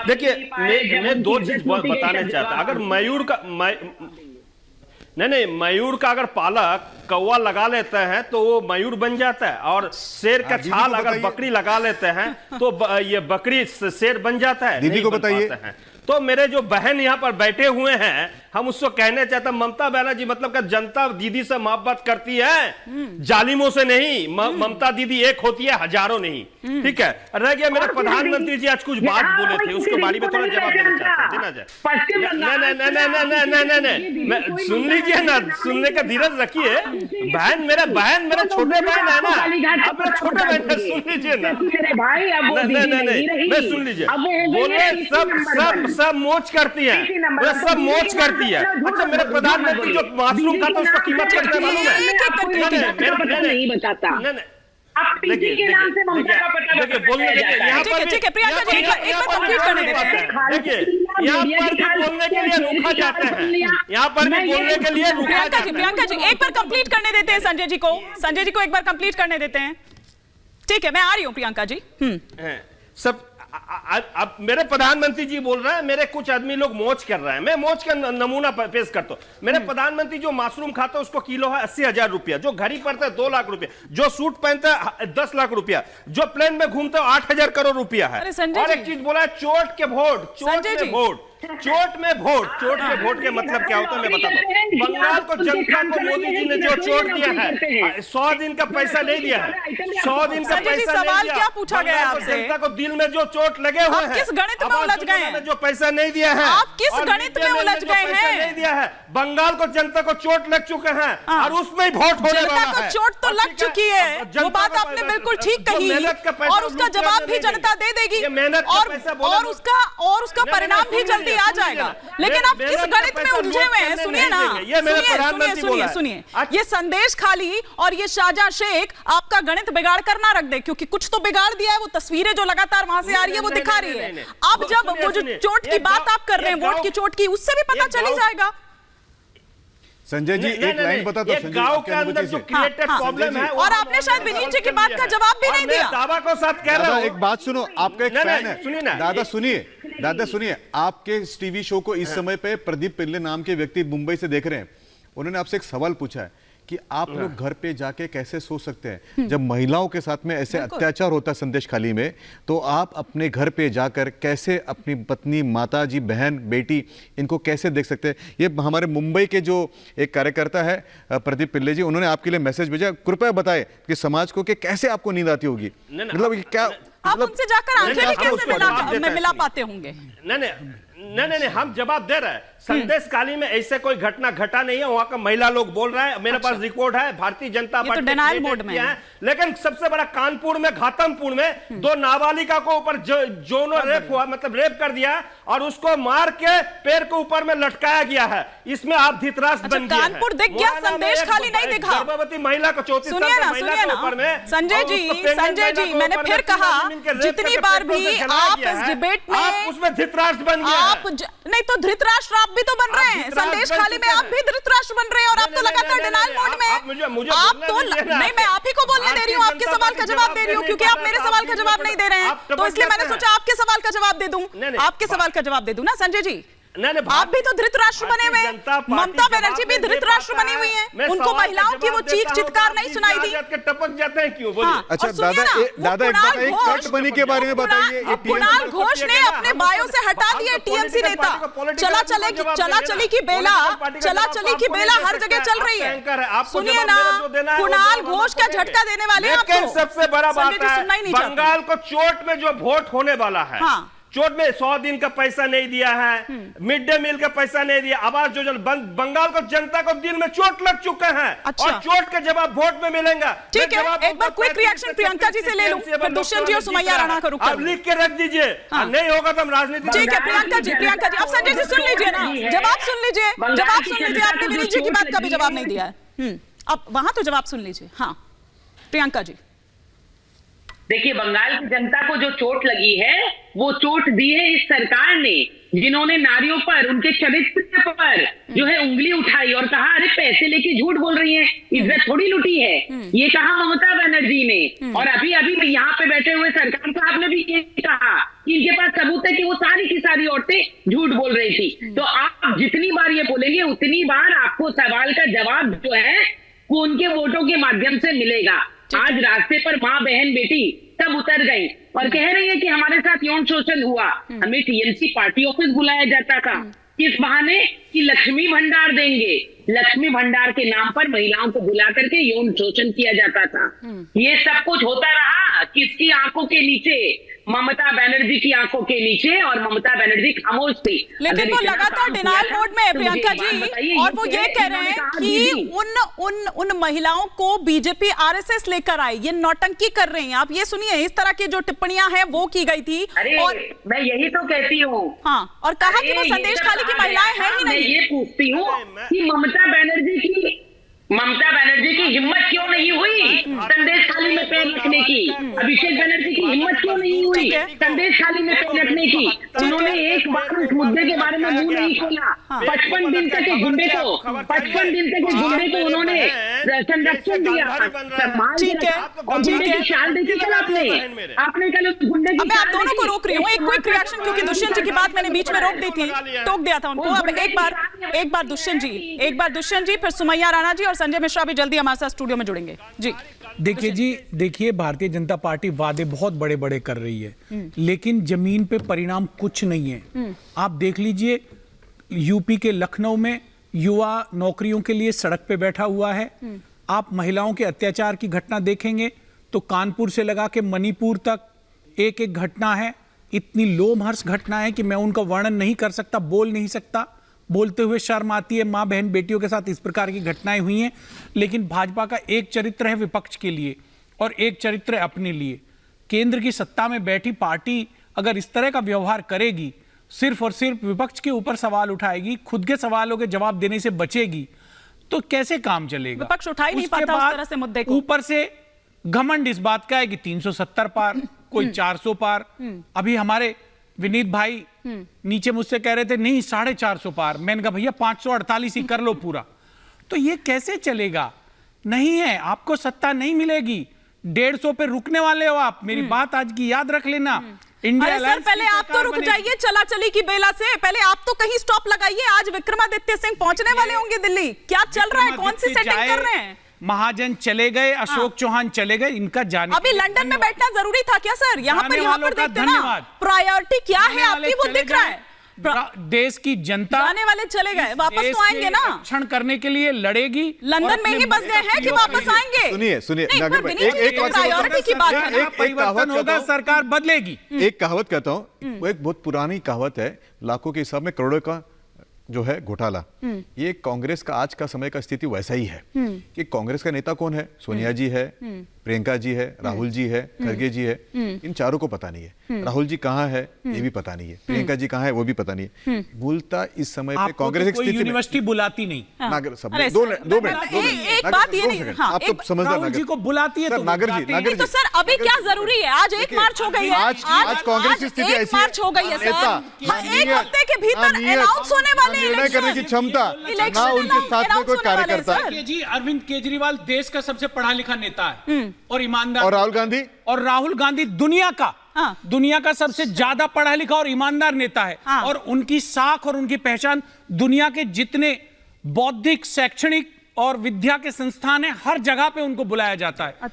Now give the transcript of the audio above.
देखिए मैं दो चीज बताना चाहता, अगर मयूर का नहीं मयूर का अगर पालक कौवा लगा लेते हैं तो वो मयूर बन जाता है, और शेर का छाल अगर बकरी लगा लेते हैं तो ये बकरी शेर बन जाता है। दीदी को बताइए। तो मेरे जो बहन यहाँ पर बैठे हुए हैं, हम उसको कहने चाहते हैं, ममता बनर्जी मतलब का जनता दीदी से मोहब्बत करती है, जालिमों से नहीं। ममता दीदी एक होती है, हजारों नहीं। ठीक है, रह गया मेरे प्रधानमंत्री जी आज कुछ बात बोले थे, उसके बारे में थोड़ा जवाब देना चाहते हैं, देना जाए। नहीं सुन लीजिए ना, सुनने का धीरज रखिए। बहन मेरे छोटे बहन है ना, अब मेरे छोटे बहन है, सुन लीजिए ना। नहीं सुन लीजिए, बोले सब मोच करती है, सब मोच करती है। अच्छा, मेरे प्रधानमंत्री जो मशरूम खाता है उसका कीमत कितना मालूम है? नहीं बताता। देखिए बोलने, यहाँ पर ठीक है प्रियंका जी, एक बार कंप्लीट करने देते हैं। देखिए यहाँ पर भी बोलने के लिए रुका जाते हैं, यहाँ पर भी बोलने के लिए रुका जाता है। प्रियंका जी एक बार कंप्लीट करने देते हैं संजय जी को एक बार कंप्लीट करने देते हैं। ठीक है, मैं आ रही हूँ प्रियंका जी। सब अब मेरे प्रधानमंत्री जी बोल रहे हैं, मेरे कुछ आदमी लोग मौज कर रहे हैं, मैं मौज का नमूना पेश करता हूं। मेरे प्रधानमंत्री जो मशरूम खाता है उसको किलो है 80,000 रुपया, जो घड़ी पड़ता है 2 लाख रुपया, जो सूट पहनता है 10 लाख रुपया, जो प्लेन में घूमता है 8,000 करोड़ रुपया है। और एक चीज बोला है, चोट के वोट, चोट में वोट के मतलब क्या होता है मैं बताता हूँ। बंगाल को जनता को मोदी जी ने जो चोट दिया है, 100 दिन का पैसा नहीं दिया है, 100 दिन का पैसा सवाल क्या पूछा गया आपसे? जनता को दिल में जो चोट लगे हुए हैं, किस गणित में उलझ गए हैं? जो पैसा नहीं दिया है, आप किस गणित में उलझ गए हैं? नहीं दिया है, बंगाल को जनता को चोट लग चुके हैं और उसमें ही वोट होने वाला है। चोट तो लग चुकी है, वो बात आपने बिल्कुल ठीक कही, और उसका जवाब भी जनता दे देगी, और उसका परिणाम भी जल्दी आ जाएगा। लेकिन आप किस गणित में उलझे हुए हैं? सुनिए ना, सुनिए। ये संदेश खाली और ये शाहजहां शेख आपका गणित बिगाड़ कर ना रख दे, क्योंकि कुछ तो बिगाड़ दिया है। वो तस्वीरें जो लगातार वहां से आ रही है वो दिखा रही है। अब जब वो जो चोट की बात आप कर रहे हैं, वोट की चोट की, उससे भी पता चल ही जाएगा। संजय जी एक लाइन बता दो। गांव के अंदर जो क्रिएटेड प्रॉब्लम है, और आपने शायद विनीत जी की बात का जवाब भी नहीं दिया। दावा को साथ कह रहा हूं। एक बात सुनो, आपका एक फैन है, सुनिए ना दादा सुनिए, आपके टीवी शो को इस समय पे प्रदीप पिल्ले नाम के व्यक्ति मुंबई से देख रहे हैं। उन्होंने आपसे एक सवाल पूछा है कि आप लोग घर पे जाके कैसे सो सकते हैं जब महिलाओं के साथ में ऐसे अत्याचार होता है संदेश खाली में, तो आप अपने घर पे जाकर कैसे अपनी पत्नी, माता जी, बहन, बेटी, इनको कैसे देख सकते हैं? ये हमारे मुंबई के जो एक कार्यकर्ता है प्रदीप पिल्ले जी, उन्होंने आपके लिए मैसेज भेजा। कृपया बताएं कि समाज को कि कैसे आपको नींद आती होगी, मतलब क्या आप उनसे जाकर आंखें भी कैसे मिला पाते होंगे? नहीं, हम जवाब दे रहे हैं। संदेश काली में ऐसे कोई घटना घटा नहीं है, वहां का महिला लोग बोल रहे हैं, मेरे पास रिकॉर्ड है, Bharatiya Janata party denial mode में है। लेकिन सबसे बड़ा कानपुर में, घाटमपुर में 2 नाबालिका को ऊपर जोनो रेप हुआ, मतलब रेप कर दिया और उसको मार के पैर के ऊपर में लटकाया गया है। इसमें आप धृतराष्ट्र बन गए हैं। कानपुर दिख गया, संदेश खाली नहीं दिखा। गर्भवती महिला को 34 साल की महिला के ऊपर में। संजय जी मैंने फिर कहा, जितनी बार भी आप इस डिबेट में, आप उसमें धृतराष्ट्र बन गए। आप नहीं तो धृतराष्ट्र आप भी तो बन रहे हैं, संदेश खाली में आप भी धृतराष्ट्र बन रहे हैं, और आप तो लगातार डिनायल मोड में। आप तो नहीं, मैं आप ही को बोलने दे रही हूँ, आपके सवाल का जवाब दे रही हूँ, क्योंकि आप मेरे सवाल का जवाब नहीं दे रहे हैं, तो इसलिए मैंने सोचा आपके सवाल का जवाब दे दूं। आपके सवाल का जवाब दे दूं ना संजय जी। आप भी तो धृतराष्ट्र बने हुए हैं, ममता बनर्जी भी धृतराष्ट्र बनी हुई है। उनको महिलाओं की वो चीख चित्कार नहीं सुनाई दी? टपक जाते हैं क्यों? बोलिए। अच्छा दादा एक कट बनी के बारे में बताइए। कुणाल घोष ने अपने बायो से हटा दिए टीएमसी नेता। चला चली की बेला हर जगह चल रही है। सुनिए ना, कुणाल घोष का झटका देने वाले हैं आपको। सबसे बड़ा बात है, बंगाल को चोट में जो वोट होने वाला है, चोट में 100 दिन का पैसा नहीं दिया है, मिड डे मील का पैसा नहीं दिया, आवास योजना, बंगाल को जनता को दिल में चोट लग चुके हैं। अच्छा। और चोट का जवाब वोट में मिलेगा। ठीक है, एक बार क्विक रिएक्शन प्रियंका जी से ले लूं, फिर दुष्यंत जी और सुमैया राणा का रुक आप लिख के रख दीजिए। नहीं होगा तो हम राजनीति। ठीक है प्रियंका जी, अब संजय जी सुन लीजिए ना, जवाब सुन लीजिए। आपने विनीत जी की बात का भी जवाब नहीं दिया है, अब वहां तो जवाब सुन लीजिए। हाँ प्रियंका जी। देखिए, बंगाल की जनता को जो चोट लगी है वो चोट दी है इस सरकार ने, जिन्होंने नारियों पर, उनके चरित्र पर जो है उंगली उठाई और कहा अरे पैसे लेके झूठ बोल रही है, इज्जत थोड़ी लुटी है। ये कहा ममता बनर्जी ने। और अभी अभी यहाँ पे बैठे हुए सरकार साहब ने भी ये कहा कि इनके पास सबूत है कि वो सारी की सारी औरतें झूठ बोल रही थी। तो आप जितनी बार ये बोलेंगे उतनी बार आपको सवाल का जवाब जो है वो उनके वोटों के माध्यम से मिलेगा। आज रास्ते पर माँ बहन बेटी सब उतर गई और कह रही है कि हमारे साथ यौन शोषण हुआ। हमें टीएमसी पार्टी ऑफिस बुलाया जाता था, किस बहाने? कि लक्ष्मी भंडार देंगे। लक्ष्मी भंडार के नाम पर महिलाओं को बुला करके यौन शोषण किया जाता था। ये सब कुछ होता रहा किसकी आंखों के नीचे? ममता बनर्जी की आंखों के नीचे, और ममता बनर्जी खामोश थी। लेकिन वो लगातार डिनायल मोड में है प्रियंका जी, और वो ये कह रहे हैं कि उन महिलाओं को बीजेपी आरएसएस लेकर आई, ये नौटंकी कर रही हैं। आप ये सुनिए, इस तरह की जो टिप्पणियां हैं वो की गई थी। और मैं यही तो कहती हूँ। हाँ, और कहा कि वो संदेश खाली की महिलाएं हैं ही नहीं। मैं ये पूछती हूँ कि ममता बनर्जी की हिम्मत क्यों नहीं हुई संदेश थाली में पैर रखने की? अभिषेक बनर्जी की हिम्मत क्यों नहीं हुई संदेश थाली में पैर रखने की? उन्होंने एक बार इस मुद्दे के बारे में मुंह नहीं खोला। 55 दिन तक के गुंडे को 55 दिन तक के गुंडे को उन्होंने संरक्षण दिया, और गुंडे की शाल देखी कल आपने कल गुंडे की। मैं आप दोनों को रोक रही हूँ, एक क्विक रिएक्शन, क्योंकि दुष्यंत जी की बात मैंने बीच में रोक दी थी, टोक दिया था उनको। अब एक बार दुष्यंत जी, फिर सुमैया राणा जी और संजय मिश्रा भी जल्दी हमारे साथ स्टूडियो में जुड़ेंगे जी। देखिए भारतीय जनता पार्टी वादे बहुत बड़े बड़े कर रही है, लेकिन जमीन पे परिणाम कुछ नहीं है। आप देख लीजिए, यूपी के लखनऊ में युवा नौकरियों के लिए सड़क पे बैठा हुआ है। आप महिलाओं के अत्याचार की घटना देखेंगे तो कानपुर से लगा के मणिपुर तक एक एक घटना है। इतनी लोमहर्ष घटना है कि मैं उनका वर्णन नहीं कर सकता, बोल नहीं सकता। बोलते हुए शर्म आती है। मां बहन बेटियों के साथ इस प्रकार की घटनाएं हुई हैं। लेकिन भाजपा का एक चरित्र है विपक्ष के लिए और एक चरित्र है अपने लिए। केंद्र की सत्ता में बैठी पार्टी अगर इस तरह का व्यवहार करेगी, सिर्फ और सिर्फ विपक्ष के ऊपर सवाल उठाएगी, खुद के सवालों के जवाब देने से बचेगी, तो कैसे काम चलेगा? विपक्ष उठा ही नहीं पाता उस तरह से मुद्दे को। ऊपर से घमंड इस बात का है कि 370 पार, कोई 400 पार। अभी हमारे विनीत भाई नीचे मुझसे कह रहे थे नहीं 450 पार। मैंने कहा भैया 548 ही कर लो पूरा। तो ये कैसे चलेगा? नहीं है, आपको सत्ता नहीं मिलेगी। 150 पे रुकने वाले हो आप। मेरी बात आज की याद रख लेना। अरे सर, पहले आप तो रुक जाइए चला चली की बेला से। पहले आप तो कहीं स्टॉप लगाइए। आज विक्रमादित्य सिंह पहुंचने वाले होंगे दिल्ली। क्या चल रहा है? कौन सी सेटिंग कर रहे हैं? महाजन चले गए, अशोक चौहान चले गए, इनका जाने अभी लंदन में बैठना जरूरी था क्या सर? यहाँ पर देखते ना, प्रायोरिटी क्या है आपकी वो दिख रहा है। देश की जनता जाने वाले चले गए, वापस तो आएंगे ना। रक्षण करने के लिए लड़ेगी। लंदन में ही बस गए हैं कि वापस आएंगे? सुनिए प्रायोरिटी की बात है। परिवर्तन होगा, सरकार बदलेगी। एक कहावत कहता हूं, वो एक बहुत पुरानी कहावत है, लाखों के हिसाब में करोड़ों का जो है घोटाला। ये कांग्रेस का आज का समय का स्थिति वैसा ही है कि कांग्रेस का नेता कौन है? सोनिया जी है, प्रियंका जी है, राहुल जी है, खड़गे जी है। इन चारों को पता नहीं है। राहुल जी कहाँ है ये भी पता नहीं है, प्रियंका जी कहाँ है वो भी पता नहीं है। मूलतः इस समय पे कांग्रेस एक स्थिति यूनिवर्सिटी बुलाती नहीं। नागर सब 2 मिनट एक बात ये नहीं, आप तो समझदार राहुल जी को बुलाती है तो नागर जी तो सर अभी क्या जरूरी है? आज 1 मार्च हो गई है। आज कांग्रेस की स्थिति ऐसी 1 मार्च हो गई है सर। एक हफ्ते के भीतर अनाउंस होने वाले निर्णय करने की क्षमता ना उनके साथ में कोई कार्यकर्ता है। जी अरविंद केजरीवाल देश का सबसे पढ़ा लिखा नेता है और ईमानदार। और राहुल गांधी दुनिया का सबसे ज्यादा पढ़ा लिखा और ईमानदार नेता है। और उनकी साख और उनकी पहचान दुनिया के जितने बौद्धिक, शैक्षणिक और विद्या के संस्थान है, हर जगह पे उनको बुलाया जाता है।